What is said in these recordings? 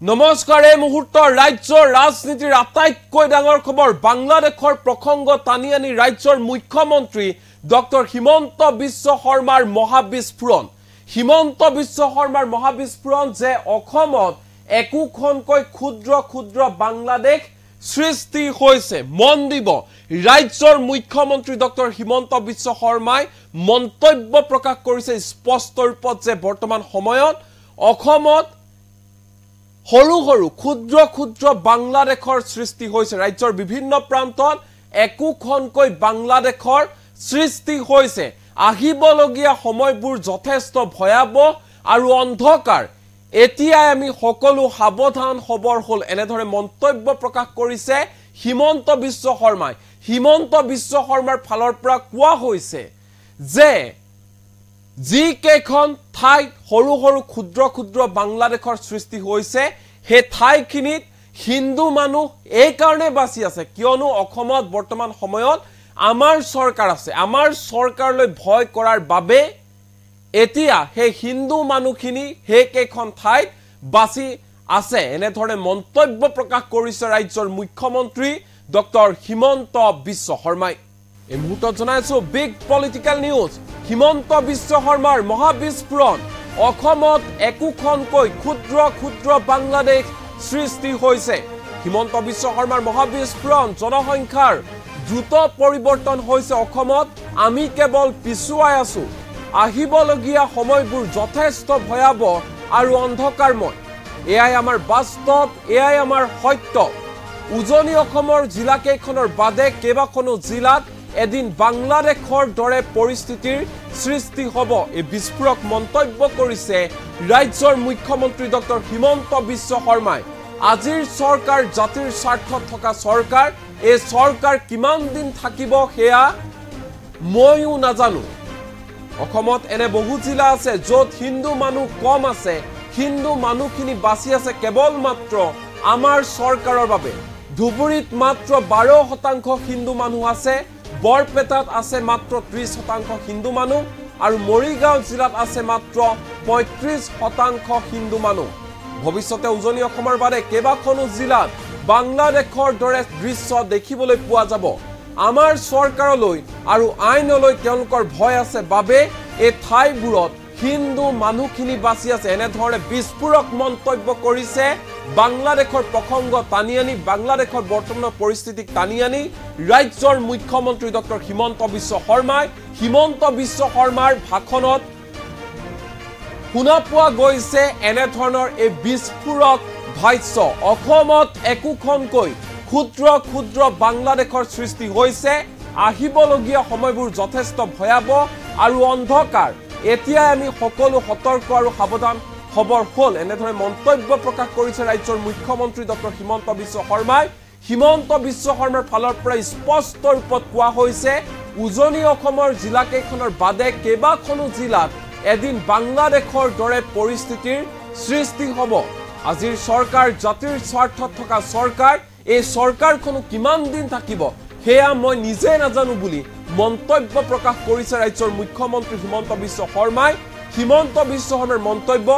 নমস্কাৰ এই মুহূৰ্তৰ ৰাজ্যৰ ৰাজনীতিৰ আটাইতকৈ ডাঙৰ খবৰ বাংলাদেশৰ প্ৰসংগ টানি আনি ৰাজ্যৰ মুখ্যমন্ত্ৰী ডক্টৰ হিমন্ত বিশ্ব শৰ্মাৰ মহাবিস্ফোৰণ যে অসমত একোখনকৈ ক্ষুদ্ৰ বাংলাদেশ সৃষ্টি হৈছে মন দিব ৰাজ্যৰ মুখ্যমন্ত্ৰী ডক্টৰ হিমন্ত বিশ্ব শৰ্মাই মন্তব্য প্ৰকাশ কৰিছে স্পষ্ট ৰূপত যে বৰ্তমান সময়ত অসমত হৰু ক্ষুদ্ৰ বাংলাদেশৰ সৃষ্টি হৈছে ৰাজ্যৰ বিভিন্ন প্ৰান্তত একোখনকৈ বাংলাদেশৰ সৃষ্টি হৈছে আহিবলগীয়া সময়বোৰ যথেষ্ট ভয়াবহ আৰু অন্ধকাৰ এতিয়াই আমি সকলো সাৱধান খবৰ হল এনেধৰে মন্তব্য প্ৰকাশ কৰিছে হিমন্ত বিশ্ব শৰ্মাৰ ফালৰ পৰা কোৱা হৈছে যে যি কেখন ঠাই হৰু ক্ষুদ্ৰ বাংলাদেশৰ সৃষ্টি হৈছে হে ঠাইখিনিত হিন্দু মানুহ এই কাৰণে বাছি আছে কিয়নো অসমত বৰ্তমান সময়ত আমাৰ চৰকাৰ আছে আমাৰ চৰকাৰলৈ ভয় কৰাৰ বাবে এতিয়া হে হিন্দু মানুহখিনি হে কেখন ঠাইত বাছি আছে এনেধৰণে মন্তব্য প্ৰকাশ কৰিছে ৰাজ্যৰ মুখ্যমন্ত্ৰী ডক্টৰ হিমন্ত বিশ্ব শৰ্মাই এই মুহূৰ্তত জনাইছো big political news Himanta Biswa শৰ্মাৰ মহাবিস্ফোৰণ অসমত একোখনকৈ ক্ষুদ্ৰ বাংলাদেশ সৃষ্টি হৈছে হিমন্ত বিশ্ব শৰ্মাৰ মহাবিস্ফোৰণ জনসংখ্যাৰ দ্ৰুত পৰিৱৰ্তন হৈছে অসমত আমি কেৱল পিছুৱাই আছো আহিবলগীয়া সময়বোৰ যথেষ্ট ভয়াবহ আৰু অন্ধকাৰময় এয়াই আমাৰ বাস্তৱ এয়াই আমাৰ সত্য উজনি অসমৰ জিলা কেইখনৰ বাদে কেইবাখনো জিলাত এদিন বাংলাদেশৰ দৰে পৰিস্থিতিৰ সৃষ্টি হ'ব এই বিস্ফোৰক মন্তব্য কৰিছে ৰাজ্যৰ মুখ্যমন্ত্ৰী ডক্টৰ হিমন্ত বিশ্ব শৰ্মাই আজিৰ চৰকাৰ জাতিৰ স্বাৰ্থত থকা চৰকাৰ এই চৰকাৰ কিমান দিন থাকিব হেয়া ময়ো নাজানো অসমত এনে বহু জিলা আছে য'ত হিন্দু মানুহ কম আছে হিন্দু মানুহখিনি বাছি আছে কেৱল মাত্ৰ আমাৰ চৰকাৰৰ বাবে ধুবুৰীত মাত্ৰ 12% হিন্দু মানুহ আছে বৰপেটাত আছে মাত্ৰ 30% হিন্দু মানুহ আৰু মৰিগাঁও জিলাত আছে মাত্ৰ 35% হিন্দু মানুহ ভৱিষ্যতে উজনি অসমৰ বাৰে কেইবাখনো জিলাত বাংলাদেশৰ দৰে দৃশ্য দেখিবলৈ পোৱা যাব আমাৰ চৰকাৰলৈ আৰু আইনলৈ তেওঁলোকৰ ভয় আছে বাবে এই ঠাইবোৰত হিন্দু মানুহখিনি বাছি আছে এনেধৰণে বিস্ফোৰক মন্তব্য কৰিছে বাংলাদেশৰ প্ৰসংগ টানি আনি বাংলাদেশৰ বৰ্তমানৰ পৰিস্থিতিক টানি আনি ৰাজ্যৰ মুখ্যমন্ত্ৰী ডক্টৰ হিমন্ত বিশ্ব শৰ্মাৰ ভাষণত শুনা পোৱা গৈছে এনেধৰণৰ এই বিস্ফোৰক ভাষ্য অসমত একোখনকৈ ক্ষুদ্ৰ বাংলাদেশৰ সৃষ্টি হৈছে আহিবলগীয়া সময়বোৰ যথেষ্ট ভয়াবহ আৰু অন্ধকাৰ এতিয়াই আমি সকলো সতৰ্ক আৰু সাৱধান খবৰ হল এনেধৰণে মন্তব্য প্ৰকাশ কৰিছে ৰাজ্যৰ মুখ্যমন্ত্ৰী ডক্টৰ হিমন্ত বিশ্ব শৰ্মাৰ ফালৰ পৰা স্পষ্ট ৰূপত কোৱা হৈছে উজনি অসমৰ জিলা কেইখনৰ বাদে কেইবাখনো জিলাত এদিন বাংলাদেশৰ দৰে পৰিস্থিতিৰ সৃষ্টি হ'ব আজিৰ চৰকাৰ জাতিৰ স্বাৰ্থত থকা চৰকাৰ এই চৰকাৰখনো কিমান দিন থাকিব হেয়া মই নিজে নাজানো বুলি মন্তব্য প্ৰকাশ কৰিছে ৰাজ্যৰ মুখ্যমন্ত্ৰী হিমন্ত বিশ্ব শৰ্মাৰ মন্তব্য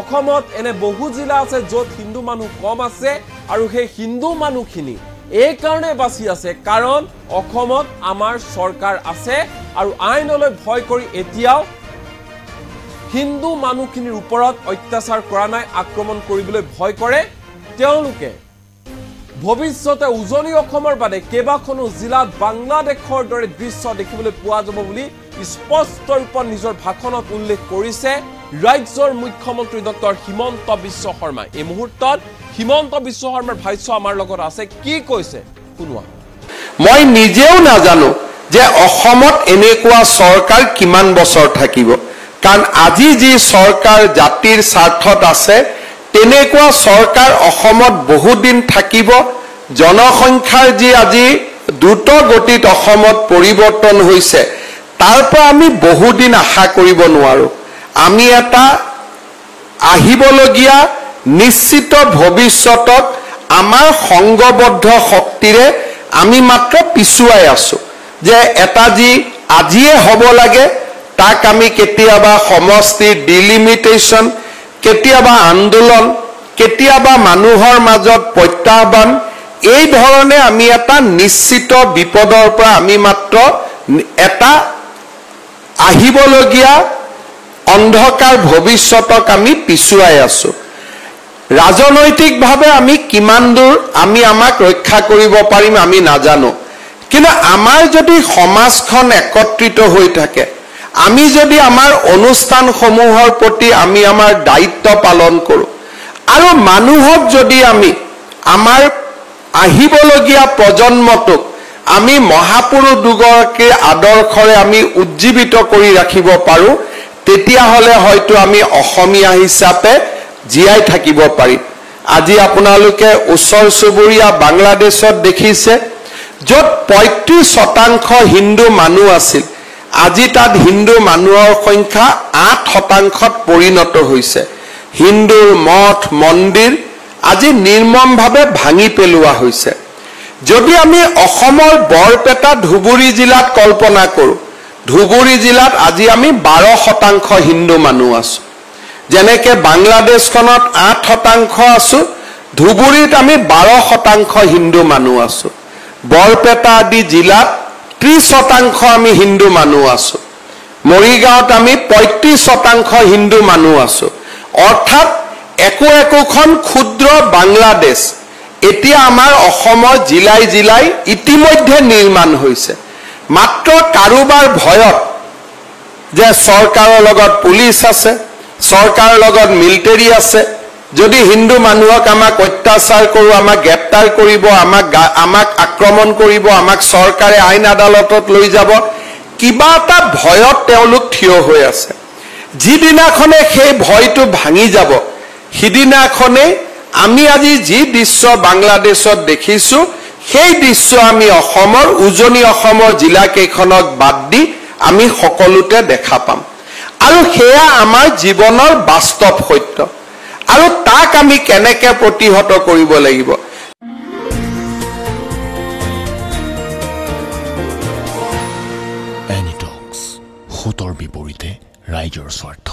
অসমত এনে বহু জিলা আছে য'ত হিন্দু মানুহ কম আছে আৰু সেই হিন্দু মানুহখিনি এই কাৰণে বাছি আছে কাৰণ অসমত আমাৰ চৰকাৰ আছে আৰু আইনলৈ ভয় কৰি এতিয়াও হিন্দু মানুহখিনিৰ ওপৰত অত্যাচাৰ কৰা নাই আক্ৰমণ কৰিবলৈ ভয় কৰে তেওঁলোকে ভৱিষ্যতে উজনি অসমৰ বাদে কেইবাখনো জিলাত বাংলাদেশৰ দৰে দৃশ্য দেখিবলৈ পোৱা যাব বুলি স্পষ্ট ৰূপত নিজৰ ভাষণত উল্লেখ কৰিছে ৰাজ্যৰ মুখ্যমন্ত্ৰী ডক্টৰ হিমন্ত বিশ্ব শৰ্মাই এই মুহূৰ্তত হিমন্ত বিশ্ব শৰ্মাৰ ভাষ্য আমাৰ লগত আছে কি কৈছে শুনোৱা মই নিজেও নাজানো যে অসমত এনেকুৱা চৰকাৰ কিমান বছৰ থাকিব কাৰণ আজি যি চৰকাৰ জাতিৰ স্বাৰ্থত আছে তেনেকুৱা চৰকাৰ অসমত বহু দিন থাকিব জনসংখ্যাৰ যি আজি দ্ৰুত গতিত অসমত পৰিৱৰ্তন হৈছে তাৰ পৰা আমি বহু দিন আশা কৰিব নোৱাৰো আমি এটা আহিবলগীয়া নিশ্চিত ভৱিষ্যতক আমাৰ সংগবদ্ধ শক্তিৰে আমি মাত্ৰ পিছুৱাই আছো যে এটা যি আজিয়ে হ'ব লাগে তাক আমি কেতিয়াবা সমষ্টি ডিলিমিটেশন কেতিয়াবা আন্দোলন কেতিয়াবা মানুহৰ মাজত প্ৰত্যাহ্বান এই ধৰণে আমি এটা নিশ্চিত বিপদৰ পৰা আমি মাত্ৰ এটা আহিবলগীয়া অন্ধকাৰ ভৱিষ্যতক আমি পিছুৱাই আছো ৰাজনৈতিকভাৱে আমি কিমান দূৰ আমি আমাক ৰক্ষা কৰিব পাৰিম আমি নাজানো কিন্তু আমাৰ যদি সমাজখন একত্ৰিত হৈ থাকে আমি যদি আমাৰ অনুষ্ঠানসমূহৰ প্ৰতি আমি আমাৰ দায়িত্ব পালন কৰো আৰু মানুহক যদি আমি আমাৰ আহিবলগীয়া প্ৰজন্মটোক আমি মহাপুৰুষ দুগৰাকীৰ আদৰ্শৰে আমি উজ্জীৱিত কৰি ৰাখিব পাৰো তেতিয়া হলে হয়তো আমি অসমীয়া হিচাপে জীয়াই থাকিব পাৰিম আজি আপোনালোকে ওচৰ চুবুৰীয়া বাংলাদেশত দেখিছে য'ত 35% হিন্দু মানুহ আছিল আজি তাত হিন্দু মানুহৰ সংখ্যা 8%ত পৰিণত হৈছে হিন্দুৰ মঠ মন্দিৰ আজি নিৰ্মমভাৱে ভাঙি পেলোৱা হৈছে যদি আমি অসমৰ বৰপেটা ধুবুৰী জিলাত কল্পনা কৰো ধুবুৰী জিলাত আজি আমি 12% হিন্দু মানুহ আছো যেনেকে বাংলাদেশখনত 8% আছো ধুবুৰীত আমি 12% হিন্দু মানুহ আছো বৰপেটা আদি জিলাত 30% আমি হিন্দু মানুহ আছো মৰিগাঁৱত আমি 35% হিন্দু মানুহ আছো অৰ্থাৎ একোখন ক্ষুদ্ৰ বাংলাদেশ এতিয়া আমাৰ অসমৰ জিলাই জিলাই ইতিমধ্যে নিৰ্মাণ হৈছে মাত্ৰ কাৰোবাৰ ভয়ত যে চৰকাৰৰ লগত পুলিচ আছে চৰকাৰৰ লগত মিলিটাৰী আছে যদি হিন্দু মানুহক আমাক অত্যাচাৰ কৰো আমাক গ্ৰেপ্তাৰ কৰিব আমাক আক্ৰমণ কৰিব আমাক চৰকাৰে আইন আদালতত লৈ যাব কিবা এটা ভয়ত তেওঁলোক থিয় হৈ আছে যিদিনাখনে সেই ভয়টো ভাঙি যাব সিদিনাখনে আমি আজি যি দৃশ্য বাংলাদেশত দেখিছো সেই দৃশ্য আমি অসমৰ উজনি অসমৰ জিলা কেইখনক বাদ দি আমি সকলোতে দেখা পাম আৰু হেয়া আমাৰ জীৱনৰ বাস্তৱ সত্য আৰু তাক আমি কেনেকৈ প্ৰতিহত কৰিব লাগিব এনিটক্স হুতৰ বিপৰীতে ৰাইজৰ স্বাৰ্থ